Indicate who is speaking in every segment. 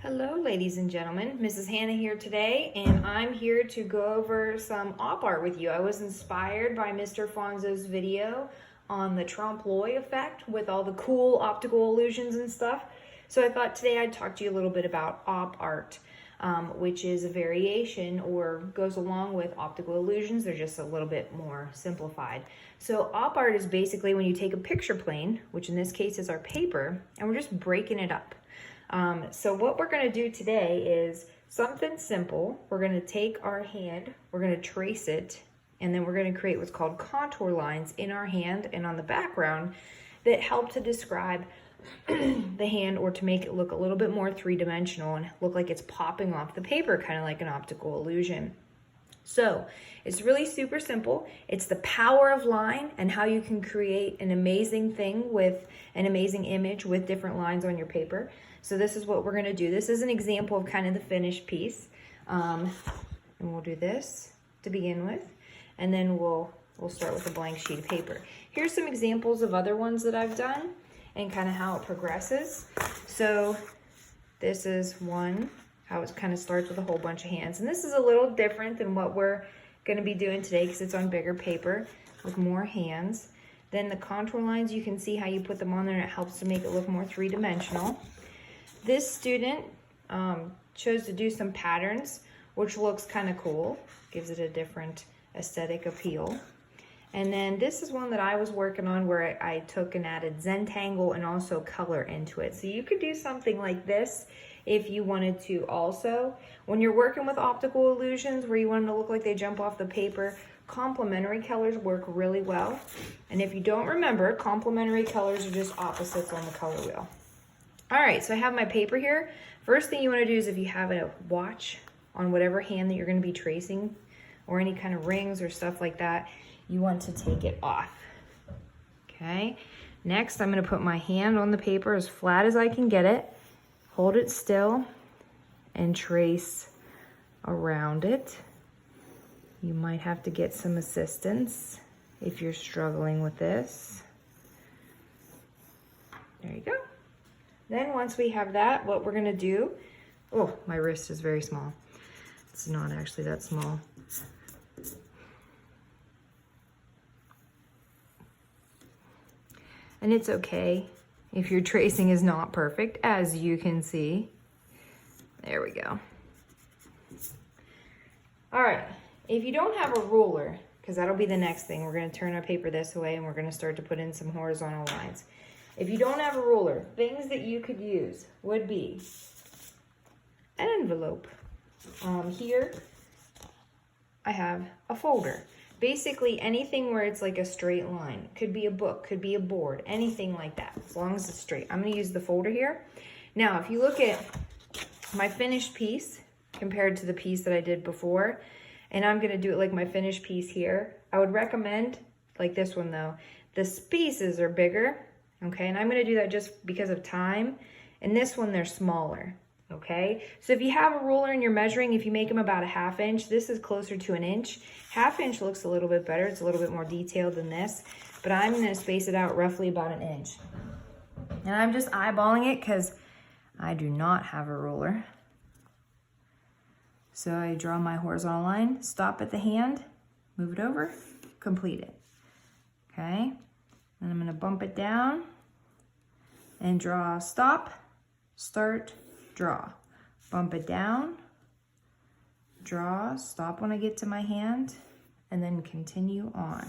Speaker 1: Hello, ladies and gentlemen. Mrs. Hannah here today, and I'm here to go over some op art with you. I was inspired by Mr. Fonzo's video on the trompe-l'oeil effect with all the cool optical illusions and stuff. So I thought today I'd talk to you a little bit about op art, which is a variation or goes along with optical illusions. They're just a little bit more simplified. So op art is basically when you take a picture plane, which in this case is our paper, and we're just breaking it up. So what we're going to do today is something simple. We're going to take our hand, we're going to trace it, and then we're going to create what's called contour lines in our hand and on the background that help to describe the hand or to make it look a little bit more three-dimensional and look like it's popping off the paper, kind of like an optical illusion. So it's really super simple. It's the power of line and how you can create an amazing thing with an amazing image with different lines on your paper. So this is what we're going to do. This is an example of kind of the finished piece. And we'll do this to begin with. And then we'll start with a blank sheet of paper. Here's some examples of other ones that I've done and kind of how it progresses. So this is one, how it kind of starts with a whole bunch of hands. And this is a little different than what we're going to be doing today because it's on bigger paper with more hands. Then the contour lines, you can see how you put them on there and it helps to make it look more three-dimensional. This student chose to do some patterns, which looks kind of cool, gives it a different aesthetic appeal. And then this is one that I was working on where I took and added Zentangle and also color into it. So you could do something like this if you wanted to also. When you're working with optical illusions where you want them to look like they jump off the paper, complementary colors work really well. And if you don't remember, complementary colors are just opposites on the color wheel. All right, so I have my paper here. First thing you want to do is if you have a watch on whatever hand that you're going to be tracing or any kind of rings or stuff like that, you want to take it off. Okay, next I'm going to put my hand on the paper as flat as I can get it, hold it still, and trace around it. You might have to get some assistance if you're struggling with this. There you go. Then once we have that, what we're gonna do, oh, my wrist is very small. It's not actually that small. And it's okay if your tracing is not perfect, as you can see. There we go. All right, if you don't have a ruler, because that'll be the next thing, we're gonna turn our paper this way and we're gonna start to put in some horizontal lines. If you don't have a ruler, things that you could use would be an envelope. Here, I have a folder. Basically anything where it's like a straight line. Could be a book, could be a board, anything like that, as long as it's straight. I'm gonna use the folder here. Now, if you look at my finished piece compared to the piece that I did before, and I'm gonna do it like my finished piece here, I would recommend, like this one though, the spaces are bigger. Okay, and I'm going to do that just because of time. And this one, they're smaller. Okay, so if you have a ruler and you're measuring, if you make them about a ½ inch, this is closer to an inch. ½ inch looks a little bit better. It's a little bit more detailed than this, but I'm going to space it out roughly about an inch. And I'm just eyeballing it because I do not have a ruler. So I draw my horizontal line, stop at the hand, move it over, complete it. Okay. And I'm going to bump it down and draw stop, start, draw. Bump it down, draw, stop when I get to my hand, and then continue on.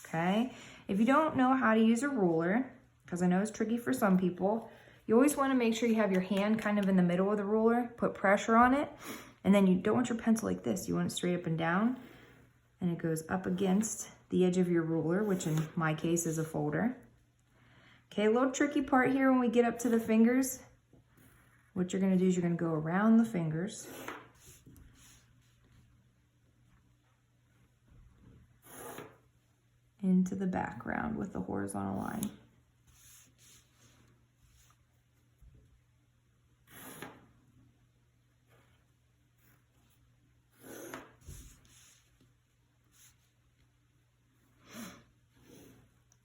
Speaker 1: Okay? If you don't know how to use a ruler, because I know it's tricky for some people, you always want to make sure you have your hand kind of in the middle of the ruler, put pressure on it, and then you don't want your pencil like this. You want it straight up and down, and it goes up against the edge of your ruler, which in my case is a folder. Okay, a little tricky part here when we get up to the fingers. What you're gonna do is you're gonna go around the fingers. Into the background with the horizontal line.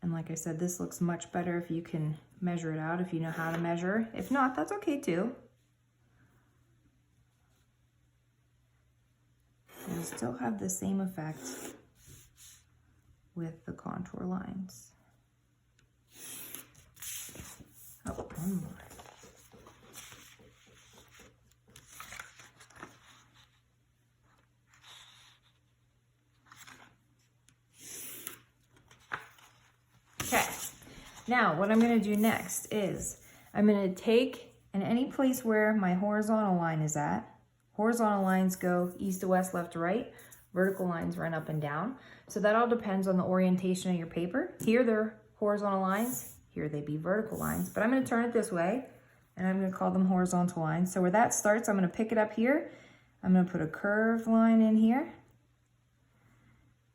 Speaker 1: And like I said, this looks much better if you can measure it out, if you know how to measure. If not, that's okay too. you'll still have the same effect with the contour lines. Oh, one more. Okay, now what I'm going to do next is I'm going to take, in any place where my horizontal line is at, horizontal lines go east to west, left to right, vertical lines run up and down. So that all depends on the orientation of your paper. Here they're horizontal lines, here they be vertical lines, but I'm going to turn it this way and I'm going to call them horizontal lines. So where that starts, I'm going to pick it up here. I'm going to put a curved line in here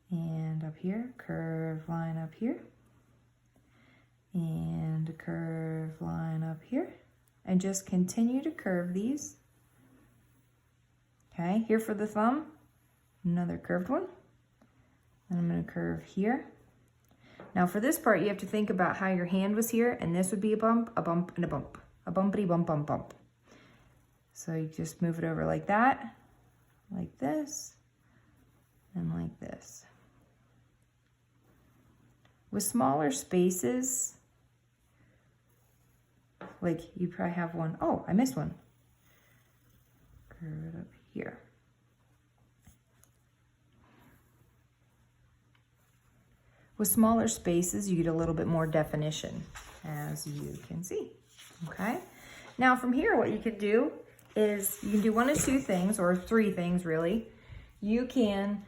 Speaker 1: and up here, curved line up here, and a curved line up here, and just continue to curve these. Okay, here for the thumb, another curved one, and I'm going to curve here. Now for this part, you have to think about how your hand was here, and this would be a bump, and a bump, a bumpity bump, bump, bump. So you just move it over like that, like this, and like this. With smaller spaces, like you probably have one, oh, I missed one. Curve it up here. With smaller spaces, you get a little bit more definition, as you can see, okay? Now from here, what you could do is you can do one of two things, or three things really. You can,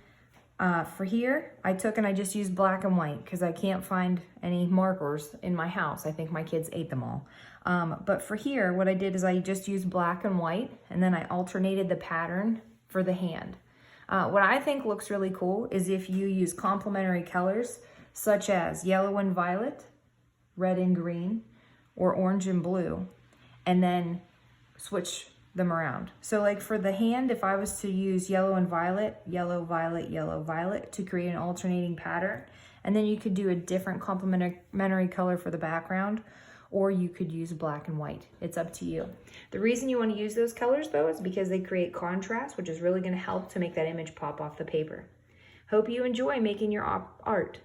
Speaker 1: for here, I took and I just used black and white because I can't find any markers in my house. I think my kids ate them all. But for here, what I did is I just used black and white, and then I alternated the pattern for the hand. What I think looks really cool is if you use complementary colors, such as yellow and violet, red and green, or orange and blue, and then switch them around. So like for the hand, if I was to use yellow and violet, yellow, violet, yellow, violet to create an alternating pattern, and then you could do a different complementary color for the background, or you could use black and white. It's up to you. The reason you want to use those colors though is because they create contrast, which is really going to help to make that image pop off the paper. Hope you enjoy making your art.